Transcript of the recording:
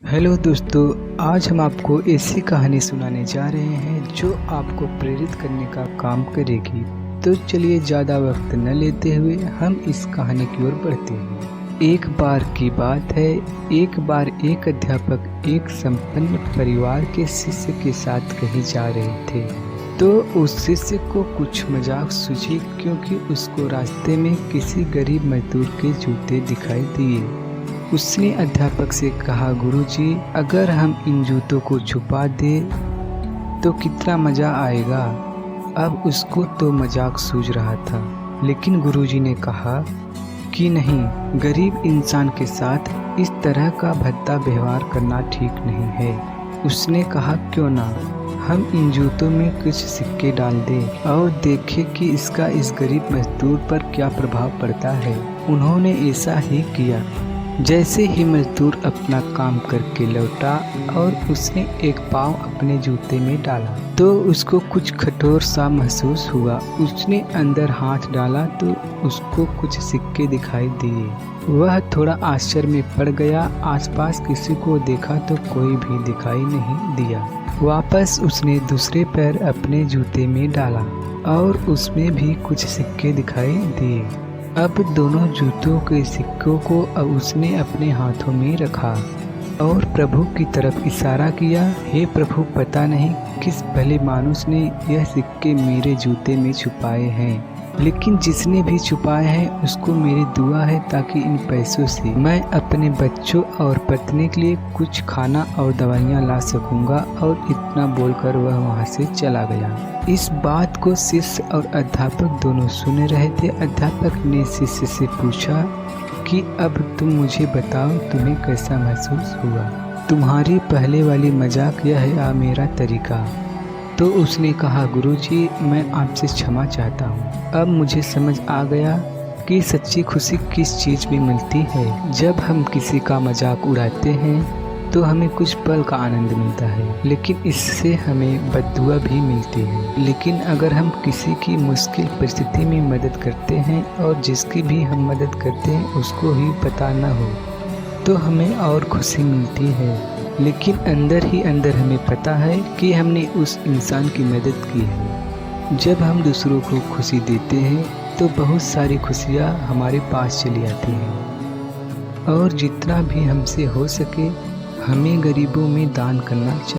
Hello दोस्तों, आज हम आपको ऐसी कहानी सुनाने जा रहे हैं जो आपको प्रेरित करने का काम करेगी। तो चलिए ज़्यादा वक्त न लेते हुए हम इस कहानी की ओर बढ़ते हैं। एक बार की बात है, एक बार एक अध्यापक एक संपन्न परिवार के शिष्य के साथ कहीं जा रहे थे। तो उस शिष्य को कुछ मजाक सूझी क्योंकि उसको रास्ते में किसी गरीब मजदूर के जूते दिखाई दिए। उसने अध्यापक से कहा, गुरुजी, अगर हम इन जूतों को छुपा दें तो कितना मज़ा आएगा। अब उसको तो मजाक सूझ रहा था, लेकिन गुरुजी ने कहा कि नहीं, गरीब इंसान के साथ इस तरह का भद्दा व्यवहार करना ठीक नहीं है। उसने कहा, क्यों ना हम इन जूतों में कुछ सिक्के डाल दें और देखें कि इसका इस गरीब मजदूर पर क्या प्रभाव पड़ता है। उन्होंने ऐसा ही किया। जैसे ही मजदूर अपना काम करके लौटा और उसने एक पाँव अपने जूते में डाला तो उसको कुछ कठोर सा महसूस हुआ। उसने अंदर हाथ डाला तो उसको कुछ सिक्के दिखाई दिए। वह थोड़ा आश्चर्य में पड़ गया। आसपास किसी को देखा तो कोई भी दिखाई नहीं दिया। वापस उसने दूसरे पैर अपने जूते में डाला और उसमें भी कुछ सिक्के दिखाई दिए। अब दोनों जूतों के सिक्कों को उसने अपने हाथों में रखा और प्रभु की तरफ इशारा किया, हे प्रभु, पता नहीं किस भले मानुस ने यह सिक्के मेरे जूते में छुपाए हैं, लेकिन जिसने भी छुपाए हैं उसको मेरी दुआ है ताकि इन पैसों से मैं अपने बच्चों और पत्नी के लिए कुछ खाना और दवाइयाँ ला सकूँगा। और इतना बोलकर वह वहाँ से चला गया। इस बात को शिष्य और अध्यापक दोनों सुन रहे थे। अध्यापक ने शिष्य से पूछा कि अब तुम मुझे बताओ, तुम्हें कैसा महसूस हुआ? तुम्हारी पहले वाली मजाक यह है या मेरा तरीका? तो उसने कहा, गुरुजी, मैं आपसे क्षमा चाहता हूँ। अब मुझे समझ आ गया कि सच्ची खुशी किस चीज़ में मिलती है। जब हम किसी का मजाक उड़ाते हैं तो हमें कुछ पल का आनंद मिलता है, लेकिन इससे हमें बद्दुआ भी मिलती है। लेकिन अगर हम किसी की मुश्किल परिस्थिति में मदद करते हैं और जिसकी भी हम मदद करते हैं उसको ही पता न हो तो हमें और खुशी मिलती है। लेकिन अंदर ही अंदर हमें पता है कि हमने उस इंसान की मदद की है। जब हम दूसरों को खुशी देते हैं तो बहुत सारी खुशियाँ हमारे पास चली आती हैं। और जितना भी हमसे हो सके हमें गरीबों में दान करना चाहिए।